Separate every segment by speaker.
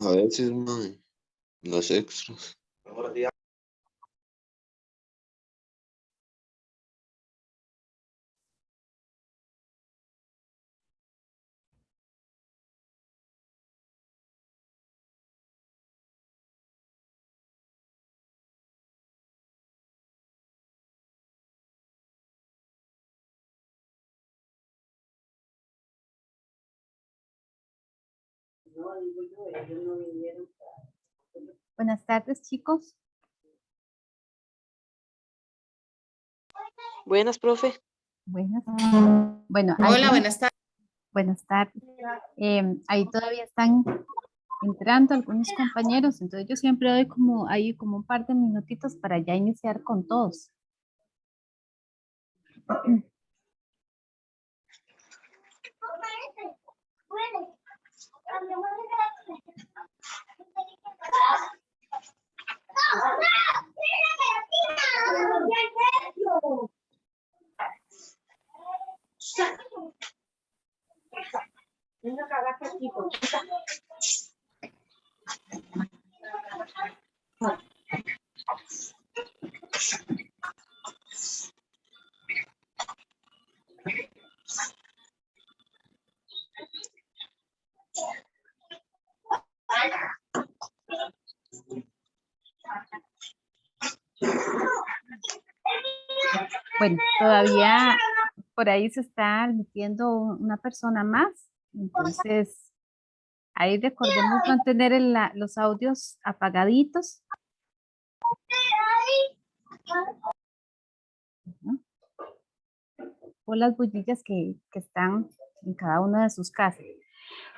Speaker 1: A veces, mae, los extras.
Speaker 2: Buenas tardes, chicos.
Speaker 3: Buenas, profe.
Speaker 2: Buenas. Bueno,
Speaker 4: Hola, buenas tardes.
Speaker 2: buenas tardes. Ahí todavía están entrando algunos compañeros, entonces yo siempre doy como ahí como un par de minutitos para ya iniciar con todos. Bueno, todavía por ahí se está admitiendo una persona más, entonces ahí recordemos mantener los audios apagaditos. O las bullillas que están en cada una de sus casas.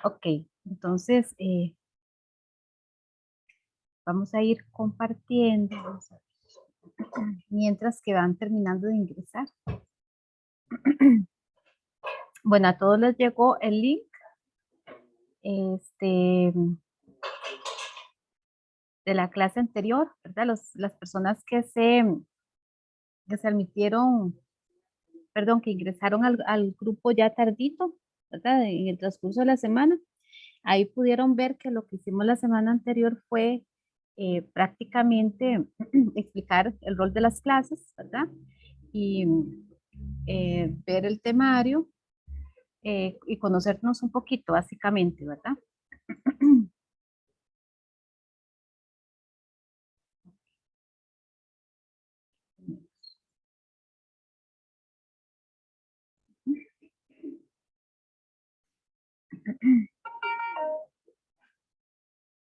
Speaker 2: Ok, entonces vamos a ir compartiendo mientras que van terminando de ingresar. Bueno, a todos les llegó el link de la clase anterior, ¿verdad? Las personas que se admitieron, perdón, que ingresaron al grupo ya tardito, ¿verdad? En el transcurso de la semana. Ahí pudieron ver que lo que hicimos la semana anterior fue prácticamente explicar el rol de las clases, ¿verdad? Y ver el temario y conocernos un poquito, básicamente, ¿verdad?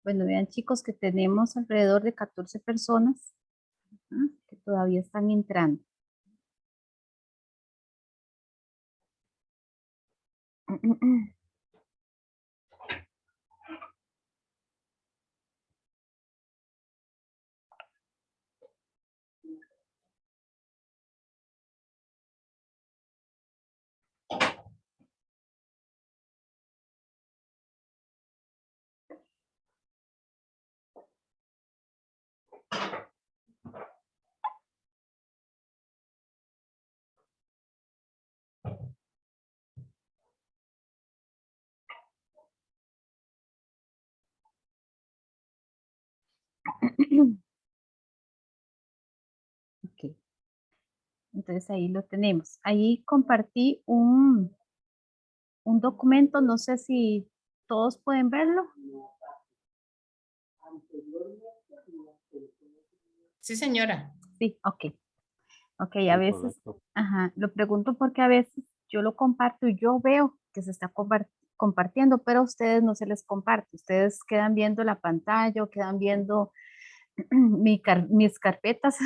Speaker 2: Bueno, vean chicos que tenemos alrededor de 14 personas, ¿ah?, que todavía están entrando. Ok. Entonces ahí lo tenemos. Ahí compartí un documento, no sé si todos pueden verlo.
Speaker 4: Sí, señora.
Speaker 2: Sí, ok. Ok, a veces, ajá, lo pregunto porque a veces yo lo comparto y yo veo que se está compartiendo, pero a ustedes no se les comparte. Ustedes quedan viendo la pantalla o quedan viendo mis carpetas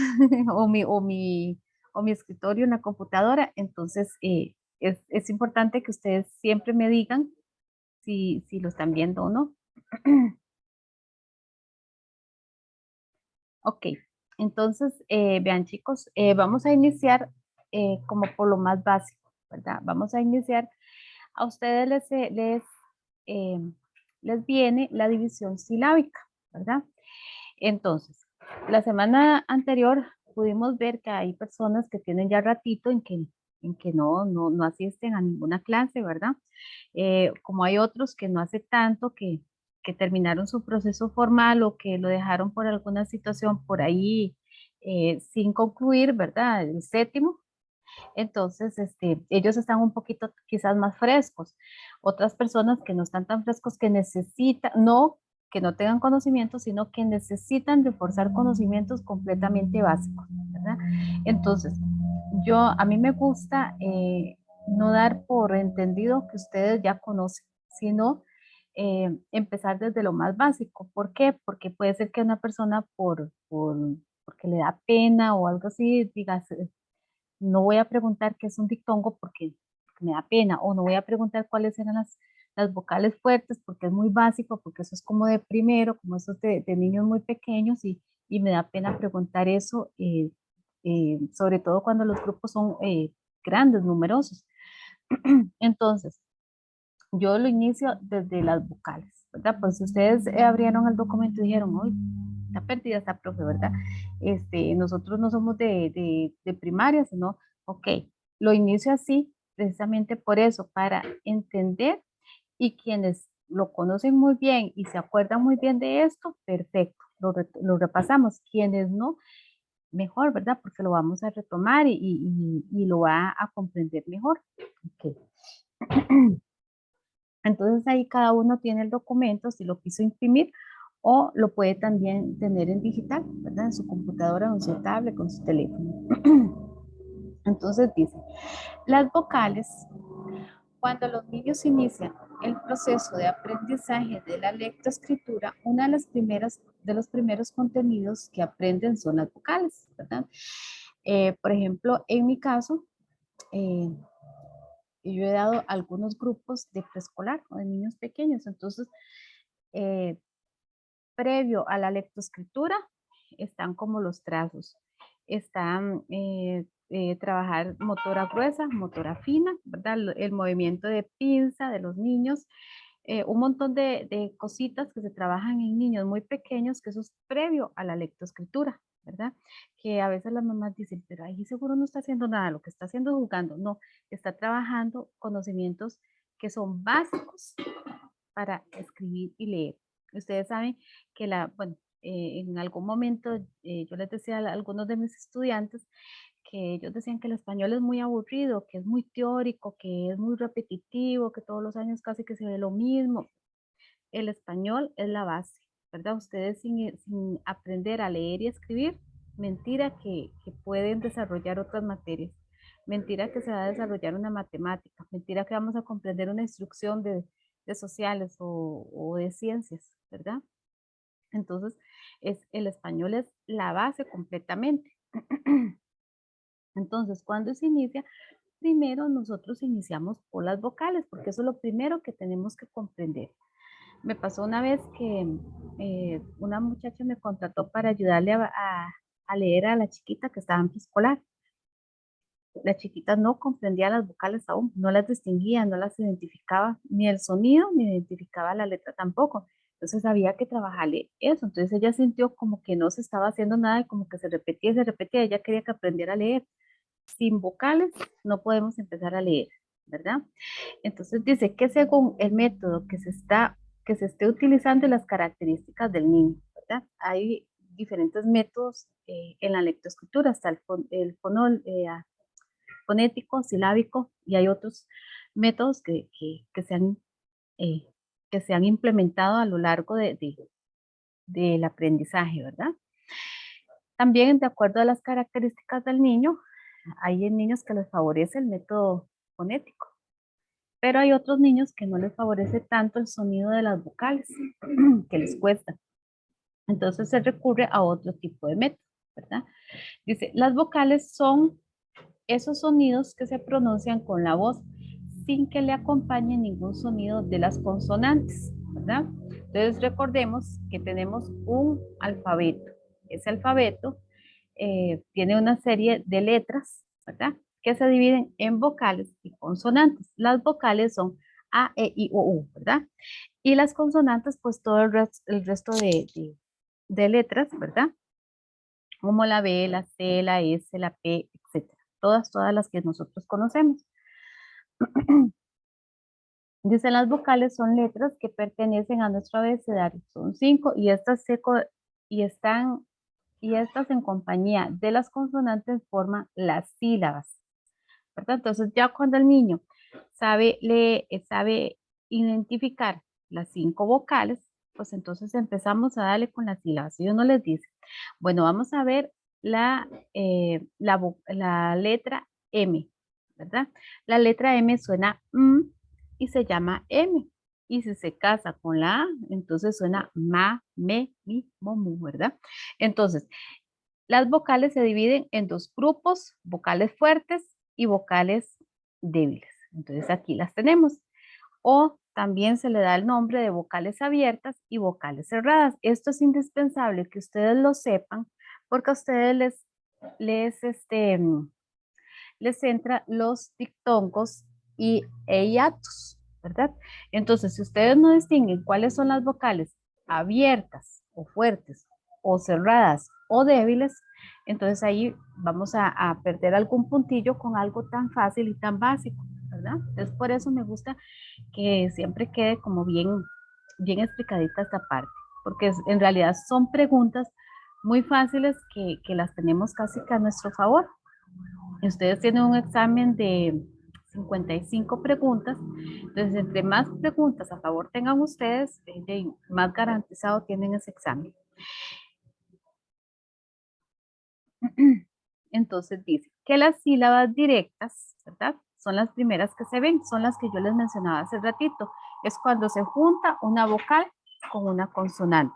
Speaker 2: o mi escritorio en la computadora. Entonces, es importante que ustedes siempre me digan si lo están viendo o no. Ok, entonces, vean chicos, vamos a iniciar como por lo más básico, ¿verdad? Vamos a iniciar, a ustedes eh, les viene la división silábica, ¿verdad? Entonces, la semana anterior pudimos ver que hay personas que tienen ya ratito en que en que no asisten a ninguna clase, ¿verdad? Como hay otros que no hace tanto que terminaron su proceso formal o que lo dejaron por alguna situación por ahí sin concluir, ¿verdad? El séptimo. Entonces, ellos están un poquito quizás más frescos. Otras personas que no están tan frescos que necesitan, no que no tengan conocimientos, sino que necesitan reforzar conocimientos completamente básicos, ¿verdad? Entonces, a mí me gusta no dar por entendido que ustedes ya conocen, sino empezar desde lo más básico. ¿Por qué? Porque puede ser que una persona porque le da pena o algo así, diga, no voy a preguntar qué es un dictongo porque me da pena, o no voy a preguntar cuáles eran las vocales fuertes porque es muy básico, porque eso es como de primero, como eso es de niños muy pequeños y me da pena preguntar eso, sobre todo cuando los grupos son grandes, numerosos. Entonces, yo lo inicio desde las vocales, ¿verdad? Pues si ustedes abrieron el documento y dijeron, uy, está perdida esta profe, ¿verdad? Nosotros no somos de primaria, sino, ok, lo inicio así, precisamente por eso, para entender y quienes lo conocen muy bien y se acuerdan muy bien de esto, perfecto, lo repasamos. Quienes no, mejor, ¿verdad? Porque lo vamos a retomar y lo va a comprender mejor. Ok. Entonces ahí cada uno tiene el documento, si lo quiso imprimir, o lo puede también tener en digital, ¿verdad? En su computadora, en su tablet, con su teléfono. Entonces dice, las vocales, cuando los niños inician el proceso de aprendizaje de la lectoescritura, una de los primeros contenidos que aprenden son las vocales, ¿verdad? Por ejemplo, en mi caso, yo he dado algunos grupos de preescolar o de niños pequeños, entonces eh, previo a la lectoescritura están como los trazos, están trabajar motora gruesa, motora fina, ¿verdad? El movimiento de pinza de los niños, un montón de cositas que se trabajan en niños muy pequeños, que eso es previo a la lectoescritura, ¿verdad? Que a veces las mamás dicen, pero ahí seguro no está haciendo nada, lo que está haciendo es jugando. No, está trabajando conocimientos que son básicos para escribir y leer. Ustedes saben que bueno, en algún momento yo les decía a algunos de mis estudiantes que ellos decían que el español es muy aburrido, que es muy teórico, que es muy repetitivo, que todos los años casi que se ve lo mismo. El español es la base, ¿verdad? Ustedes sin aprender a leer y escribir, mentira que pueden desarrollar otras materias, mentira que se va a desarrollar una matemática, mentira que vamos a comprender una instrucción de sociales o de ciencias, ¿verdad? Entonces, el español es la base completamente. Entonces, cuando se inicia, primero nosotros iniciamos por las vocales, porque eso es lo primero que tenemos que comprender. Me pasó una vez que una muchacha me contrató para ayudarle a leer a la chiquita que estaba en preescolar. La chiquita no comprendía las vocales aún, no las distinguía, no las identificaba, ni el sonido, ni identificaba la letra tampoco. Entonces había que trabajarle eso. Entonces ella sintió como que no se estaba haciendo nada y como que se repetía, se repetía. Ella quería que aprendiera a leer. Sin vocales no podemos empezar a leer, ¿verdad? Entonces dice que según el método que se esté utilizando y las características del niño, ¿verdad? Hay diferentes métodos en la lectoescritura, está el fonético, silábico, y hay otros métodos eh, que se han implementado a lo largo del aprendizaje, ¿verdad? También, de acuerdo a las características del niño, hay niños que les favorece el método fonético, pero hay otros niños que no les favorece tanto el sonido de las vocales, que les cuesta. Entonces se recurre a otro tipo de método, ¿verdad? Dice, las vocales son esos sonidos que se pronuncian con la voz sin que le acompañe ningún sonido de las consonantes, ¿verdad? Entonces recordemos que tenemos un alfabeto. Ese alfabeto tiene una serie de letras, ¿verdad? Que se dividen en vocales y consonantes. Las vocales son A, E, I, O, U, ¿verdad? Y las consonantes, pues todo el resto de letras, ¿verdad? Como la B, la C, la S, la P, etc. todas las que nosotros conocemos. Dice, las vocales son letras que pertenecen a nuestro abecedario. Son 5 y estas en compañía de las consonantes forman las sílabas, ¿verdad? Entonces ya cuando el niño sabe identificar las 5 vocales, pues entonces empezamos a darle con las sílabas. Y uno les dice, bueno, vamos a ver la letra M, ¿verdad? La letra M suena y se llama M. Y si se casa con la A, entonces suena ma, me, mi, mo, mu, ¿verdad? Entonces, las vocales se dividen en 2 grupos, vocales fuertes y vocales débiles. Entonces aquí las tenemos. O también se le da el nombre de vocales abiertas y vocales cerradas. Esto es indispensable que ustedes lo sepan porque a ustedes les entra los dictongos y hiatos, ¿verdad? Entonces, si ustedes no distinguen cuáles son las vocales abiertas o fuertes o cerradas o débiles, entonces ahí vamos a perder algún puntillo con algo tan fácil y tan básico, ¿verdad? Entonces, por eso me gusta que siempre quede como bien explicadita esta parte, porque en realidad son preguntas muy fáciles que las tenemos casi que a nuestro favor. Ustedes tienen un examen de 55 preguntas, entonces entre más preguntas a favor tengan ustedes, más garantizado tienen ese examen. Entonces dice que las sílabas directas, ¿verdad? Son las primeras que se ven, son las que yo les mencionaba hace ratito. Es cuando se junta una vocal con una consonante.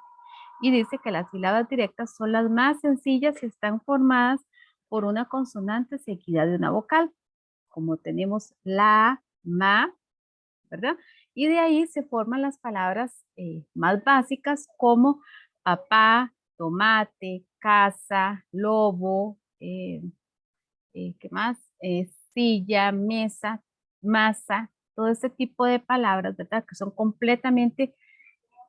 Speaker 2: Y dice que las sílabas directas son las más sencillas y están formadas por una consonante seguida de una vocal, como tenemos la, ma, ¿verdad? Y de ahí se forman las palabras más básicas como papá, tomate, casa, lobo, ¿qué más? Silla, mesa, masa, todo este tipo de palabras, ¿verdad? Que son completamente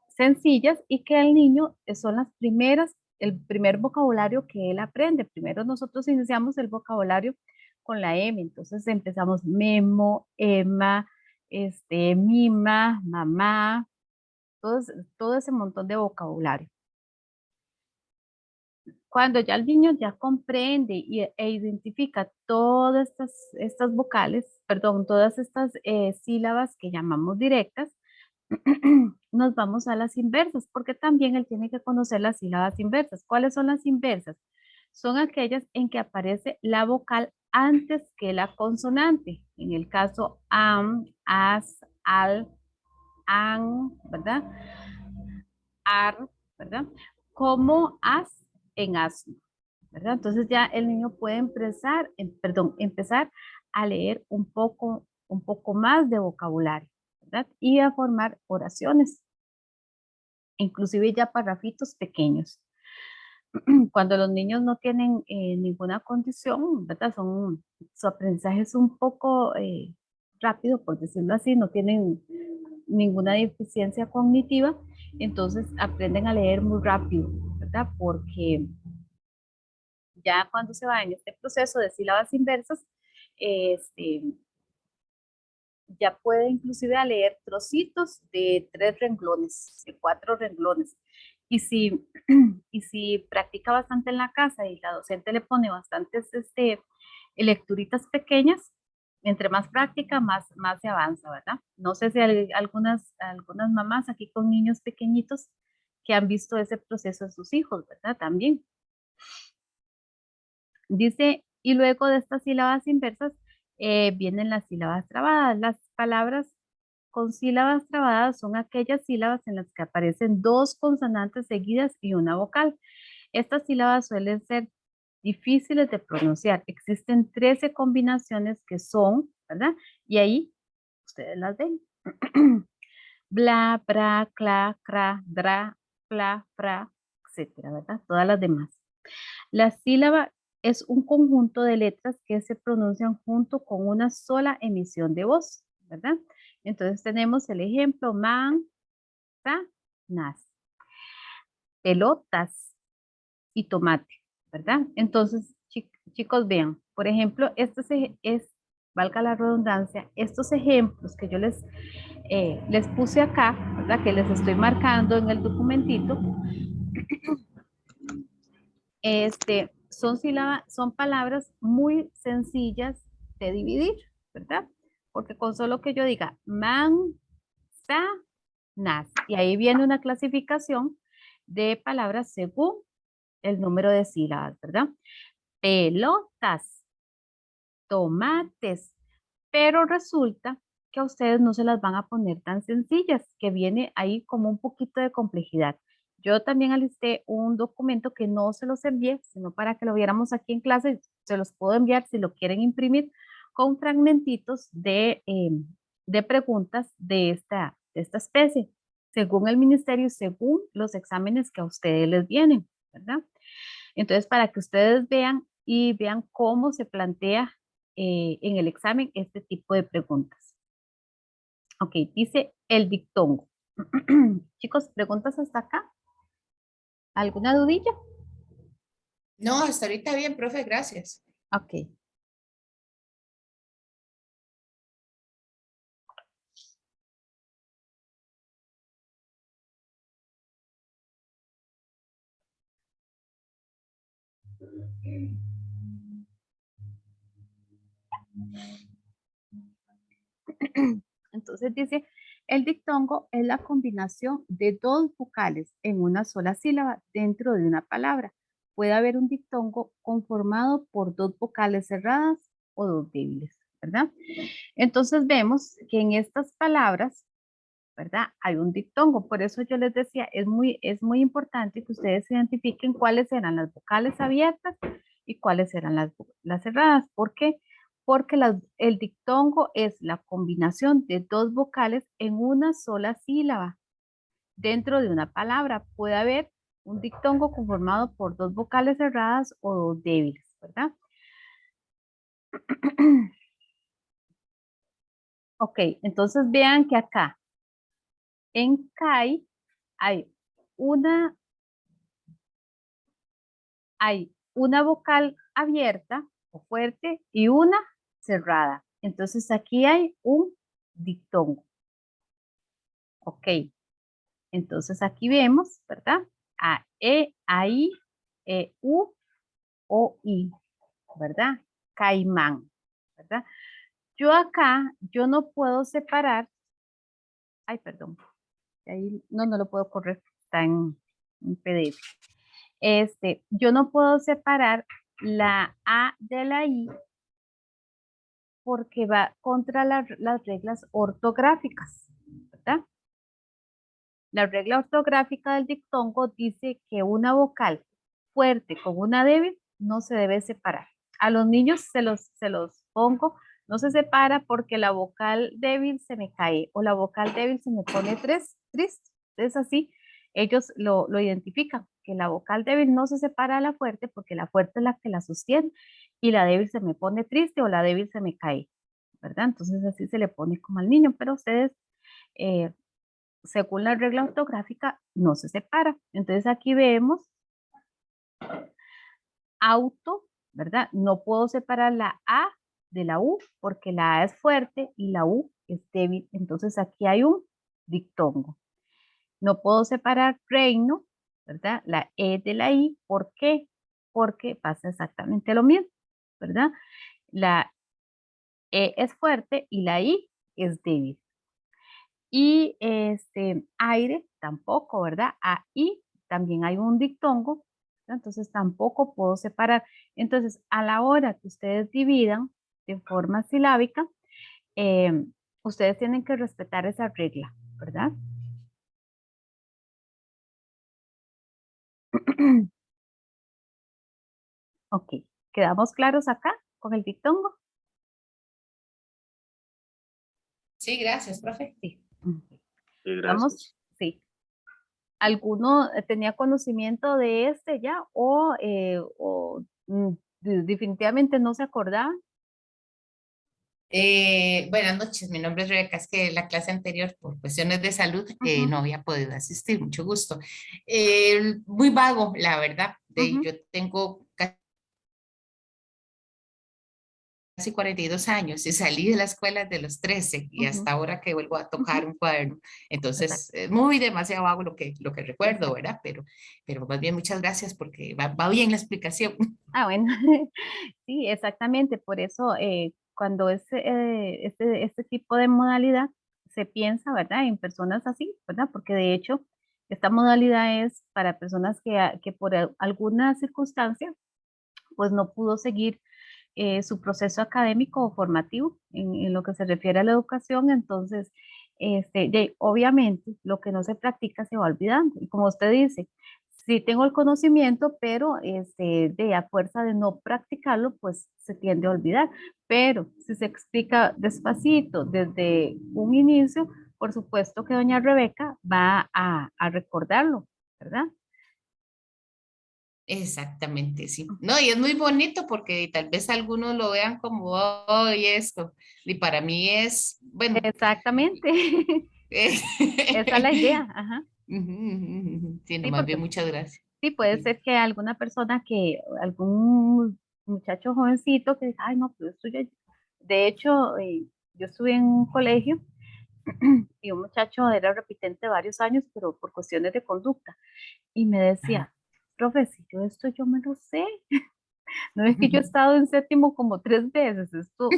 Speaker 2: sencillas y que el niño son las primeras, el primer vocabulario que él aprende. Primero nosotros iniciamos el vocabulario con la M, entonces empezamos memo, ema, mima, mamá, todo ese montón de vocabulario. Cuando ya el niño ya comprende e identifica todas estas vocales, perdón, todas estas sílabas que llamamos directas, nos vamos a las inversas, porque también él tiene que conocer las sílabas inversas. ¿Cuáles son las inversas? Son aquellas en que aparece la vocal antes que la consonante. En el caso am, as, al, an, ¿verdad? Ar, ¿verdad? Como as en asno, ¿verdad? Entonces ya el niño puede empezar a leer un poco más de vocabulario, ¿verdad? Y a formar oraciones, inclusive ya parrafitos pequeños. Cuando los niños no tienen ninguna condición, ¿verdad? Su aprendizaje es un poco rápido, por decirlo así, no tienen ninguna deficiencia cognitiva, entonces aprenden a leer muy rápido, ¿verdad? Porque ya cuando se va en este proceso de sílabas inversas, ya puede inclusive a leer trocitos de 3 renglones, de 4 renglones. Y si practica bastante en la casa y la docente le pone bastantes lecturitas pequeñas, entre más práctica, más se avanza, ¿verdad? No sé si hay algunas mamás aquí con niños pequeñitos que han visto ese proceso de sus hijos, ¿verdad? También. Dice, y luego de estas sílabas inversas vienen las sílabas trabadas. Las palabras con sílabas trabadas son aquellas sílabas en las que aparecen 2 consonantes seguidas y una vocal. Estas sílabas suelen ser difíciles de pronunciar. Existen 13 combinaciones que son, ¿verdad? Y ahí ustedes las ven. Bla, bra, cla, cra, dra, pla, fra, etcétera, ¿verdad? Todas las demás. La sílaba es un conjunto de letras que se pronuncian junto con una sola emisión de voz, ¿verdad? Entonces tenemos el ejemplo man, ta, nas. Pelotas y tomate, ¿verdad? Entonces, chicos, vean, Por ejemplo, valga la redundancia, estos ejemplos que yo les puse acá, ¿verdad? Que les estoy marcando en el documentito, son palabras muy sencillas de dividir, ¿verdad? Porque con solo que yo diga manzanas, y ahí viene una clasificación de palabras según el número de sílabas, ¿verdad? Pelotas, tomates, pero resulta que a ustedes no se las van a poner tan sencillas, que viene ahí como un poquito de complejidad. Yo también alisté un documento que no se los envié, sino para que lo viéramos aquí en clase, se los puedo enviar si lo quieren imprimir con fragmentitos de preguntas de esta especie, según el ministerio y según los exámenes que a ustedes les vienen, ¿verdad? Entonces, para que ustedes vean y vean cómo se plantea en el examen este tipo de preguntas. Ok, dice el dictongo. Chicos, ¿preguntas hasta acá? ¿Alguna dudilla?
Speaker 4: No, hasta ahorita bien, profe, gracias.
Speaker 2: Ok. Entonces dice, el dictongo es la combinación de dos vocales en una sola sílaba dentro de una palabra. Puede haber un dictongo conformado por dos vocales cerradas o dos débiles, ¿verdad? Entonces vemos que en estas palabras, ¿verdad? Hay un dictongo. Por eso yo les decía, es muy importante que ustedes identifiquen cuáles eran las vocales abiertas y cuáles eran las cerradas. ¿Por qué? Porque el dictongo es la combinación de dos vocales en una sola sílaba dentro de una palabra. Puede haber un dictongo conformado por dos vocales cerradas o dos débiles, ¿verdad? Ok, entonces vean que acá en CAI hay una vocal abierta o fuerte y una cerrada. Entonces aquí hay un dictongo. Ok. Entonces aquí vemos, ¿verdad? A, E, A, I, E, U, O, I, ¿verdad? Caimán, ¿verdad? Yo no puedo separar, ay, perdón, ahí no lo puedo correr, está en PDF. Yo no puedo separar la A de la I porque va contra las reglas ortográficas, ¿verdad? La regla ortográfica del dictongo dice que una vocal fuerte con una débil no se debe separar. A los niños se los pongo, no se separa porque la vocal débil se me cae o la vocal débil se me pone triste. Es así, ellos lo identifican, que la vocal débil no se separa de la fuerte porque la fuerte es la que la sostiene y la débil se me pone triste o la débil se me cae, ¿verdad? Entonces así se le pone como al niño, pero ustedes eh, según la regla ortográfica, no se separa. Entonces aquí vemos auto, ¿verdad? No puedo separar la A de la U porque la A es fuerte y la U es débil. Entonces aquí hay un dictongo. No puedo separar reino, ¿verdad? La E de la I. ¿Por qué? Porque pasa exactamente lo mismo, ¿verdad? La E es fuerte y la I es débil. Y aire tampoco, ¿verdad? Ahí también hay un dictongo, ¿verdad? Entonces tampoco puedo separar. Entonces, a la hora que ustedes dividan de forma silábica, eh, ustedes tienen que respetar esa regla, ¿verdad? Ok, ¿quedamos claros acá con el dictongo?
Speaker 4: Sí, gracias, profe.
Speaker 2: Sí.
Speaker 1: Sí,
Speaker 2: Vamos,
Speaker 1: gracias.
Speaker 2: sí. ¿Alguno tenía conocimiento de este ya definitivamente no se acordaba?
Speaker 4: Buenas noches, mi nombre es Rebeca, es que la clase anterior por cuestiones de salud
Speaker 2: Ujú,
Speaker 4: no había podido asistir, mucho gusto. Muy vago, la verdad,
Speaker 2: ujú.
Speaker 4: yo tengo casi 42 años y salí de la escuela de los 13 y
Speaker 2: Ujú,
Speaker 4: hasta ahora que vuelvo a tocar un cuaderno.
Speaker 2: exacto,
Speaker 4: Entonces, es muy demasiado vago lo que recuerdo, ¿verdad? Pero más bien muchas gracias porque va bien la explicación.
Speaker 2: Ah, bueno, sí, exactamente. Por eso, cuando este tipo de modalidad se piensa, ¿verdad? En personas así, ¿verdad? Porque de hecho, esta modalidad es para personas que por alguna circunstancia, pues no pudo seguir su proceso académico o formativo en lo que se refiere a la educación. Entonces, obviamente, lo que no se practica se va olvidando. Y como usted dice, sí tengo el conocimiento, pero de a fuerza de no practicarlo, pues se tiende a olvidar. Pero si se explica despacito desde un inicio, por supuesto que doña Rebeca va a recordarlo, ¿verdad?
Speaker 4: Exactamente, sí. No, y es muy bonito porque tal vez algunos lo vean como, oh, y esto. Y para mí es, bueno.
Speaker 2: Exactamente. Esa es la idea, ajá.
Speaker 4: Ujú, ujú, ujú. Sí, no,
Speaker 2: Sí,
Speaker 4: más bien
Speaker 2: porque
Speaker 4: muchas gracias.
Speaker 2: sí, puede
Speaker 4: Sí.
Speaker 2: ser que alguna persona algún muchacho jovencito que diga, ay, no, pero esto ya. De hecho, yo estuve en un colegio y un muchacho era repitente varios años, pero por cuestiones de conducta. Y me
Speaker 4: Ajá.
Speaker 2: decía, profe, si yo esto yo me lo sé. No es que yo he estado en séptimo como 3 veces, esto,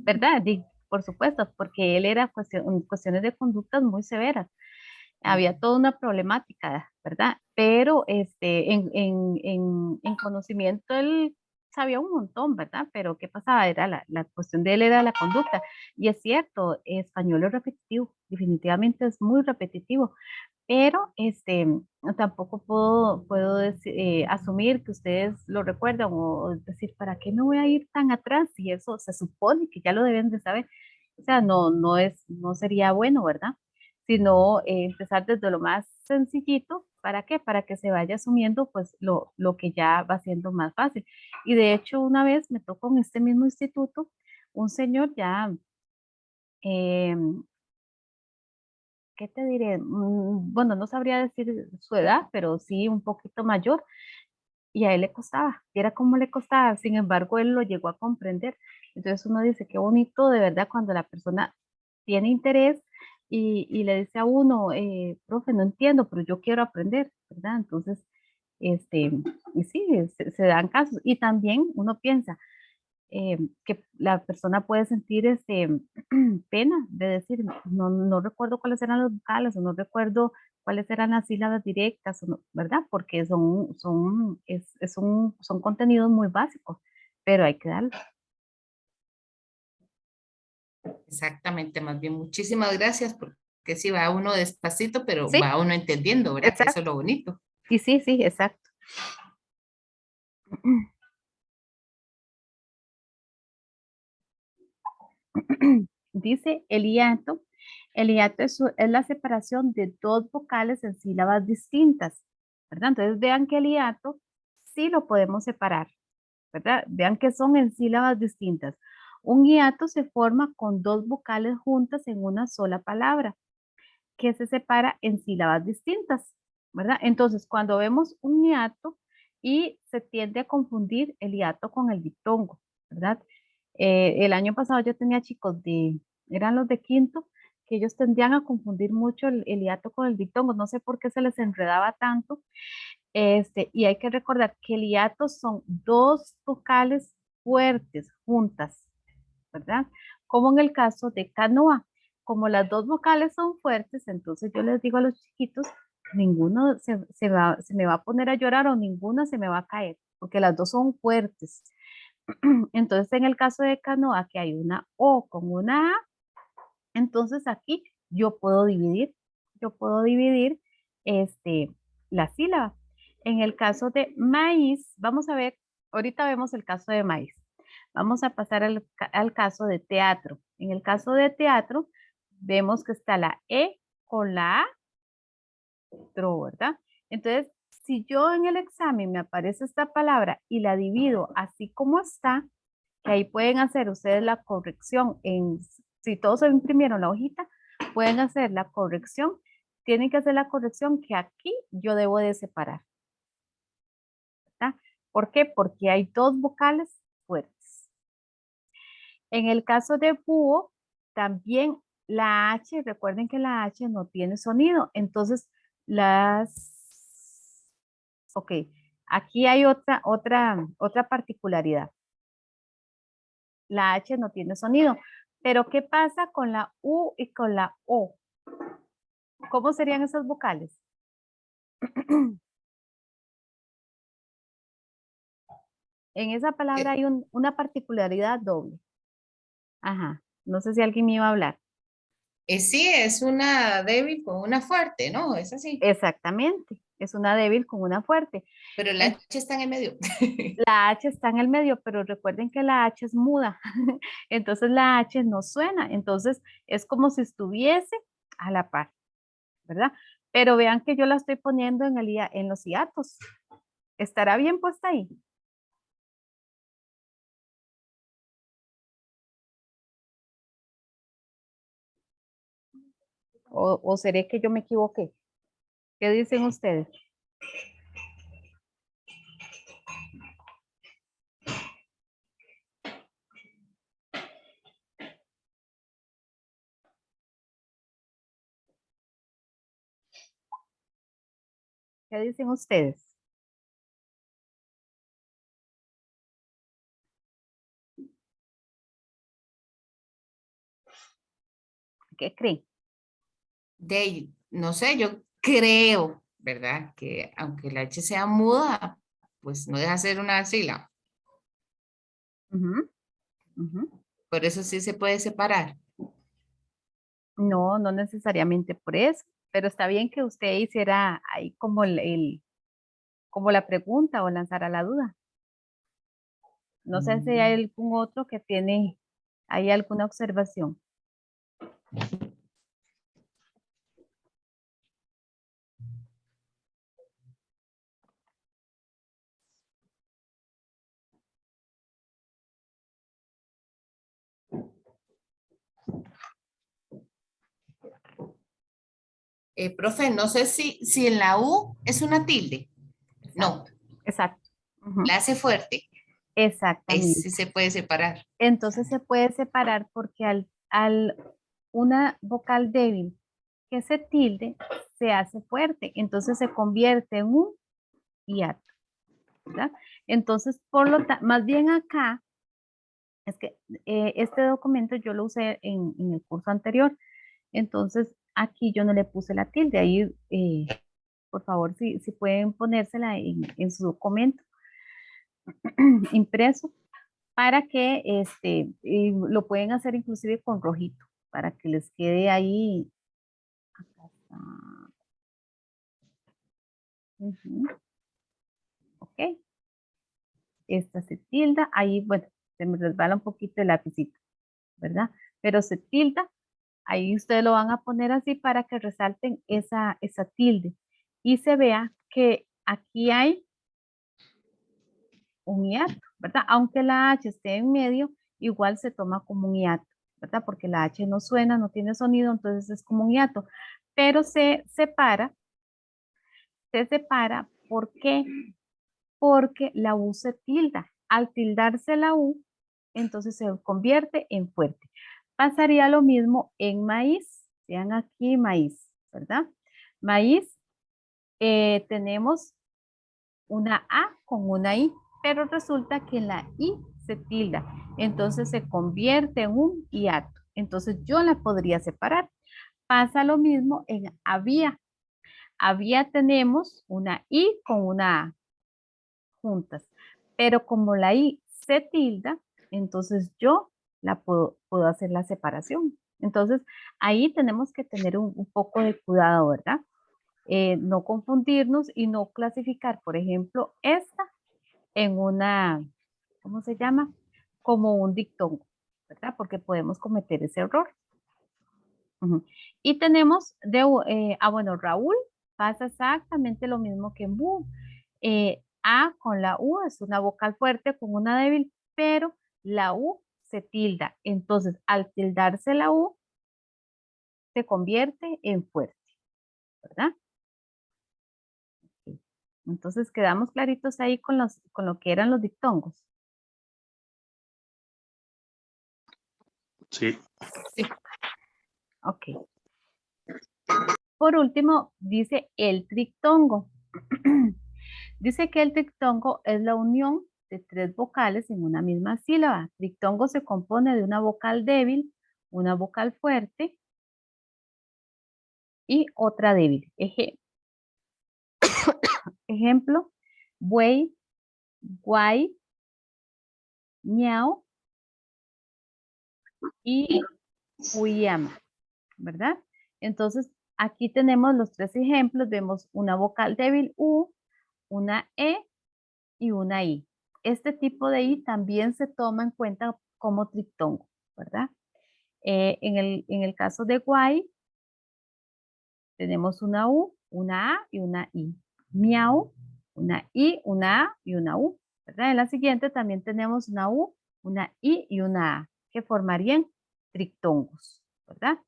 Speaker 2: ¿verdad? Por supuesto, porque él era cuestiones de conductas muy severas. Había toda una problemática, ¿verdad? Pero en conocimiento él sabía un montón, ¿verdad? Pero ¿qué pasaba? Era la cuestión de él era la conducta. Y es cierto, español es repetitivo, definitivamente es muy repetitivo, pero tampoco asumir que ustedes lo recuerdan o decir, ¿para qué me voy a ir tan atrás? Si eso se supone que ya lo deben de saber. O sea, no sería bueno, ¿verdad? Sino empezar desde lo más sencillito. ¿Para qué? Para que se vaya asumiendo pues lo que ya va siendo más fácil. Y de hecho, una vez me tocó en este mismo instituto un señor ya, eh, ¿qué te diré? Bueno, no sabría decir su edad, pero sí un poquito mayor, y a él le costaba, y era como le costaba, sin embargo, él lo llegó a comprender. Entonces uno dice, qué bonito de verdad cuando la persona tiene interés y le dice a uno, profe, no entiendo, pero yo quiero aprender, ¿verdad? Entonces, y sí, se dan casos. Y también uno piensa, que la persona puede sentir pena de decir, no recuerdo cuáles eran los vocales o no recuerdo cuáles eran las sílabas directas, ¿verdad? Porque son contenidos muy básicos, pero hay que darlo.
Speaker 4: Exactamente, más bien muchísimas gracias porque sí va uno despacito, pero
Speaker 2: Sí,
Speaker 4: va uno entendiendo, ¿verdad? Que eso es
Speaker 2: exacto.
Speaker 4: lo bonito.
Speaker 2: Y sí, sí, exacto. Dice el hiato. El hiato es la separación de dos vocales en sílabas distintas, ¿verdad? Entonces vean que el hiato sí lo podemos separar, ¿verdad? Vean que son en sílabas distintas. Un hiato se forma con dos vocales juntas en una sola palabra, que se separa en sílabas distintas, ¿verdad? Entonces, cuando vemos un hiato y se tiende a confundir el hiato con el diptongo, ¿verdad? El año pasado yo tenía chicos eran los de quinto, que ellos tendían a confundir mucho el hiato con el diptongo, no sé por qué se les enredaba tanto, y hay que recordar que el hiato son dos vocales fuertes juntas, ¿verdad? Como en el caso de canoa. Como las dos vocales son fuertes, entonces yo les digo a los chiquitos, ninguno se me va a poner a llorar o ninguna se me va a caer, porque las dos son fuertes. Entonces, en el caso de canoa, que hay una O con una A, entonces aquí yo puedo dividir este, la sílaba. En el caso de maíz, vamos a ver, ahorita vemos el caso de maíz. Vamos a pasar al caso de teatro. En el caso de teatro, vemos que está la E con la A, ¿verdad? Entonces, si yo en el examen me aparece esta palabra y la divido así como está, que ahí pueden hacer ustedes la corrección si todos se imprimieron la hojita, pueden hacer la corrección, tienen que hacer la corrección que aquí yo debo de separar, ¿verdad? ¿Por qué? Porque hay dos vocales fuertes. En el caso de búho, también la H, recuerden que la H no tiene sonido. Entonces, ok, aquí hay otra particularidad. La H no tiene sonido. Pero, ¿qué pasa con la U y con la O? ¿Cómo serían esas vocales? En esa palabra hay una particularidad doble. Ajá, no sé si alguien me iba a hablar.
Speaker 4: Sí, es una débil con una fuerte, ¿no? Es así.
Speaker 2: Exactamente, es una débil con una fuerte.
Speaker 4: Pero la H está en el medio.
Speaker 2: La H está en el medio, pero recuerden que la H es muda, entonces la H no suena, entonces es como si estuviese a la par, ¿verdad? Pero vean que yo la estoy poniendo en los hiatos. ¿Estará bien puesta ahí? ¿O seré que yo me equivoqué? ¿Qué dicen ustedes? ¿Qué dicen ustedes? ¿Qué creen?
Speaker 4: No sé, yo creo, ¿verdad? Que aunque la H sea muda, pues no deja de ser una sílaba.
Speaker 2: Ujú, ujú.
Speaker 4: Por eso sí se puede separar.
Speaker 2: No, no necesariamente por eso, pero está bien que usted hiciera ahí como como la pregunta o lanzara la duda. No sé si hay algún otro que tiene ahí alguna observación.
Speaker 4: Profe, no sé si en la U es una tilde. No,
Speaker 2: Exacto. Ujú,
Speaker 4: la hace fuerte. Ahí
Speaker 2: exactamente.
Speaker 4: sí se puede separar.
Speaker 2: Entonces se puede separar porque al una vocal débil que se tilde se hace fuerte, entonces se convierte en un hiato, ¿verdad? Entonces, más bien acá, es que este documento yo lo usé en el curso anterior, entonces aquí yo no le puse la tilde, ahí por favor si pueden ponérsela en su documento impreso para que y lo pueden hacer inclusive con rojito, para que les quede ahí. Acá está. Ujú, ok, esta se tilda, ahí bueno, se me resbala un poquito el lapicito, ¿verdad? Pero se tilda, ahí ustedes lo van a poner así para que resalten esa tilde y se vea que aquí hay un hiato, ¿verdad? Aunque la H esté en medio, igual se toma como un hiato, ¿verdad? Porque la H no suena, no tiene sonido, entonces es como un hiato. Pero se separa, ¿por qué? Porque la U se tilda. Al tildarse la U, entonces se convierte en fuerte. Pasaría lo mismo en maíz. Vean aquí maíz, ¿verdad? Maíz, tenemos una A con una I, pero resulta que la I se tilda, entonces se convierte en un hiato. Entonces yo la podría separar. Pasa lo mismo en había. Había tenemos una I con una A juntas, pero como la I se tilda, entonces yo puedo hacer la separación. Entonces ahí tenemos que tener un poco de cuidado, ¿verdad? No confundirnos y no clasificar, por ejemplo, esta en ¿cómo se llama? Como un dictongo, ¿verdad? Porque podemos cometer ese error. Ujú. Y tenemos bueno, Raúl pasa exactamente lo mismo que en Bu. A con la U es una vocal fuerte con una débil, pero la U se tilda. Entonces, al tildarse la U, se convierte en fuerte, ¿verdad? Entonces quedamos claritos ahí con lo que eran los dictongos.
Speaker 3: Sí.
Speaker 4: Sí.
Speaker 2: Ok. Por último, dice el trictongo. Dice que el trictongo es la unión de 3 vocales en una misma sílaba. Trictongo se compone de una vocal débil, una vocal fuerte y otra débil. Ejemplo, buey, guay, miau y uyama, ¿verdad? Entonces, aquí tenemos los 3 ejemplos. Vemos una vocal débil U, una E y una I. Este tipo de I también se toma en cuenta como trictongo, ¿verdad? En el caso de guay, tenemos una U, una A y una I. Miau, una I, una A y una U, ¿verdad? En la siguiente también tenemos una U, una I y una A, que formarían trictongos, ¿verdad?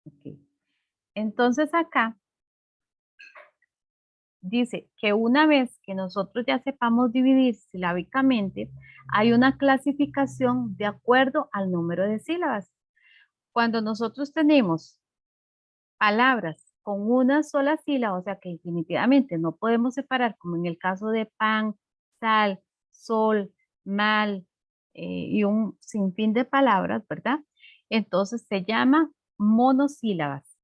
Speaker 2: Okay. Entonces acá dice que una vez que nosotros ya sepamos dividir silábicamente, hay una clasificación de acuerdo al número de sílabas. Cuando nosotros tenemos palabras con una sola sílaba, o sea que definitivamente no podemos separar, como en el caso de pan, sal, sol, mal y un sinfín de palabras, ¿verdad? Entonces se llama monosílabas.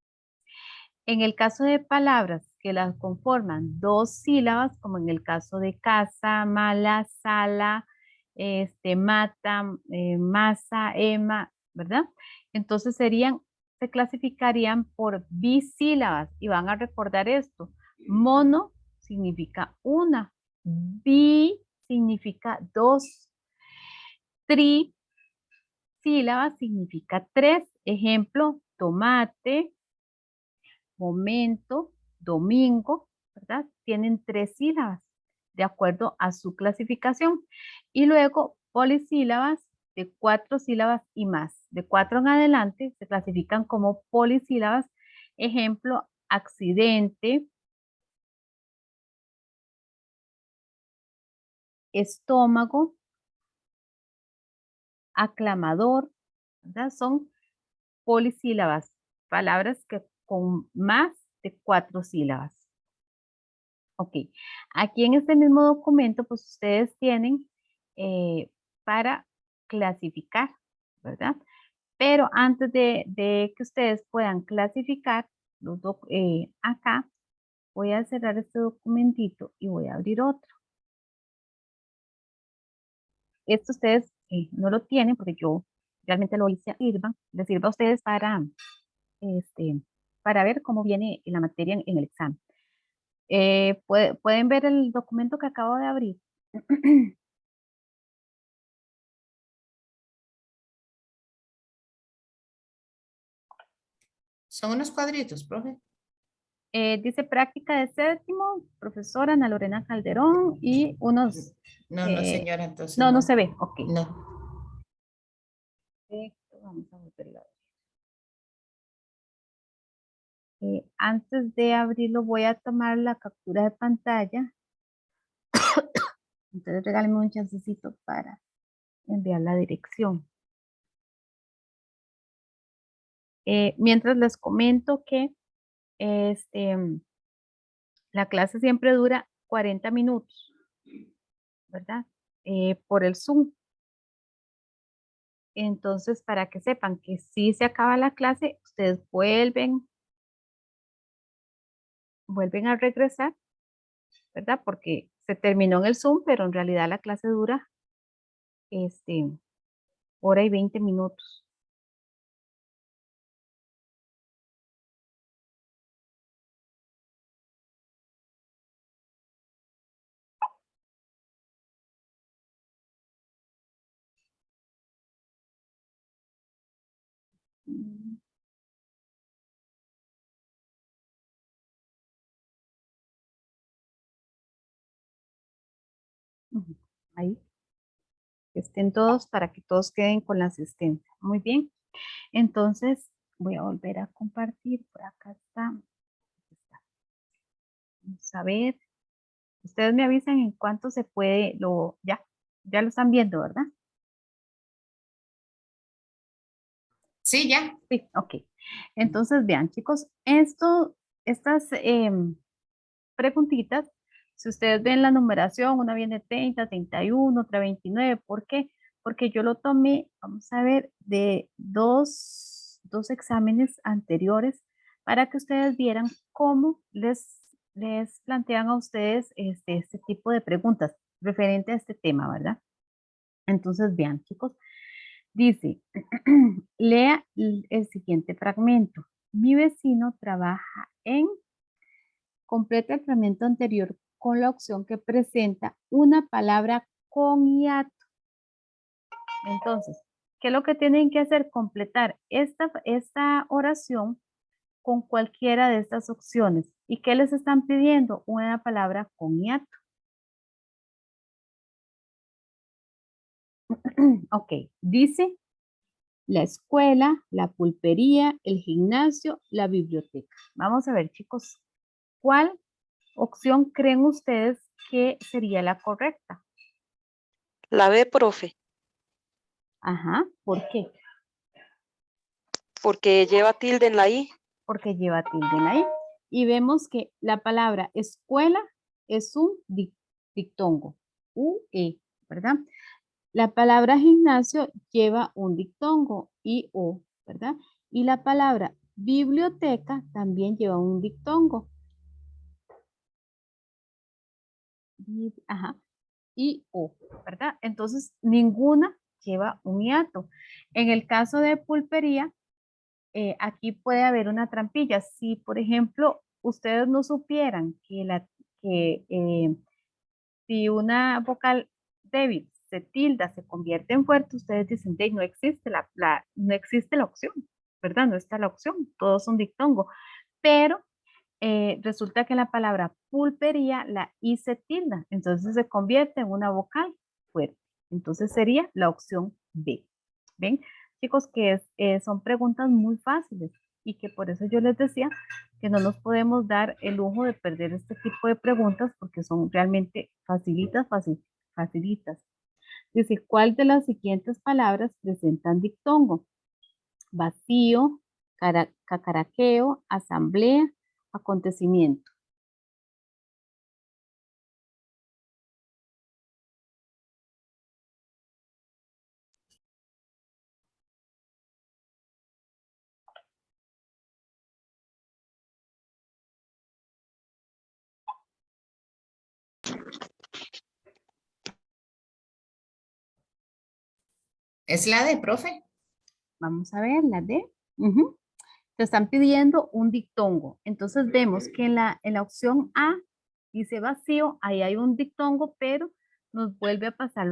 Speaker 2: En el caso de palabras que las conforman 2 sílabas, como en el caso de casa, mala, sala, mata, masa, ema, ¿verdad? Entonces se clasificarían por bisílabas y van a recordar esto. Mono significa una, bi significa 2, tri sílabas significa 3. Ejemplo, tomate, momento, domingo, ¿verdad? Tienen 3 sílabas de acuerdo a su clasificación. Y luego polisílabas de 4 sílabas y más. De 4 en adelante se clasifican como polisílabas. Ejemplo, accidente, estómago, aclamador, ¿verdad? Son polisílabas, palabras que con más de 4 sílabas. Ok, aquí en este mismo documento, pues ustedes tienen para clasificar, ¿verdad? Pero antes de que ustedes puedan clasificar, acá voy a cerrar este documentito y voy a abrir otro. Esto ustedes no lo tienen porque yo realmente lo hice a Irva, les sirva a ustedes para ver cómo viene la materia en el examen. Pueden ver el documento que acabo de abrir.
Speaker 4: Son unos cuadritos, profe.
Speaker 2: Dice práctica de séptimo, profesora Ana Lorena Calderón y unos...
Speaker 4: No, no, señora, entonces
Speaker 2: no se ve, ok.
Speaker 4: No.
Speaker 2: Perfecto, vamos a volverlo a abrir. Antes de abrirlo voy a tomar la captura de pantalla. Entonces regálenme un chancecito para enviar la dirección. Mientras les comento que la clase siempre dura 40 minutos, ¿verdad? Por el Zoom. Entonces, para que sepan que si se acaba la clase, ustedes vuelven a regresar, ¿verdad? Porque se terminó en el Zoom, pero en realidad la clase dura hora y 20 minutos. Ahí. Estén todos para que todos queden con la asistencia. Muy bien. Entonces, voy a volver a compartir. Por acá está. Vamos a ver. Ustedes me avisan en cuánto se puede, ya lo están viendo, ¿verdad?
Speaker 4: Sí, ya.
Speaker 2: Sí, ok. Entonces, vean, chicos, estas preguntitas, si ustedes ven la numeración, una viene 30, 31, otra 29. ¿Por qué? Porque yo lo tomé, vamos a ver, de dos exámenes anteriores para que ustedes vieran cómo les plantean a ustedes este tipo de preguntas referente a este tema, ¿verdad? Entonces, vean, chicos, dice, lea el siguiente fragmento. Mi vecino trabaja en, completa el fragmento anterior con la opción que presenta una palabra con hiato. Entonces, ¿qué es lo que tienen que hacer? Completar esta oración con cualquiera de estas opciones. ¿Y qué les están pidiendo? Una palabra con hiato. Ok, dice la escuela, la pulpería, el gimnasio, la biblioteca. Vamos a ver, chicos, ¿cuál opción creen ustedes que sería la correcta?
Speaker 3: La B, profe,
Speaker 2: Ajá, ¿por qué?
Speaker 3: porque lleva tilde en la I.
Speaker 2: Porque lleva tilde en la I. Y vemos que la palabra escuela es un dictongo, UE, ¿verdad? La palabra gimnasio lleva un dictongo, IO, ¿verdad? Y la palabra biblioteca también lleva un dictongo. Ajá, IO, ¿verdad? Entonces, ninguna lleva un hiato. En el caso de pulpería, aquí puede haber una trampilla. Si, por ejemplo, ustedes no supieran que si una vocal débil se tilda, se convierte en fuerte, ustedes dicen, no existe no existe la opción, ¿verdad? No está la opción, todos son dictongo. Pero resulta que la palabra pulpería, la I se tilda, entonces se convierte en una vocal fuerte. Entonces sería la opción B. ¿Ven? Chicos, que son preguntas muy fáciles y que por eso yo les decía que no nos podemos dar el lujo de perder este tipo de preguntas porque son realmente facilitas, facilitas. Dice, ¿cuál de las siguientes palabras presentan dictongo? Vacío, cacaraqueo, asamblea, acontecimiento.
Speaker 4: ¿Es la de, profe?
Speaker 2: Vamos a ver, la D. Te están pidiendo un dictongo. Entonces vemos que en la opción A dice vacío, ahí hay un dictongo, pero nos vuelve a pasar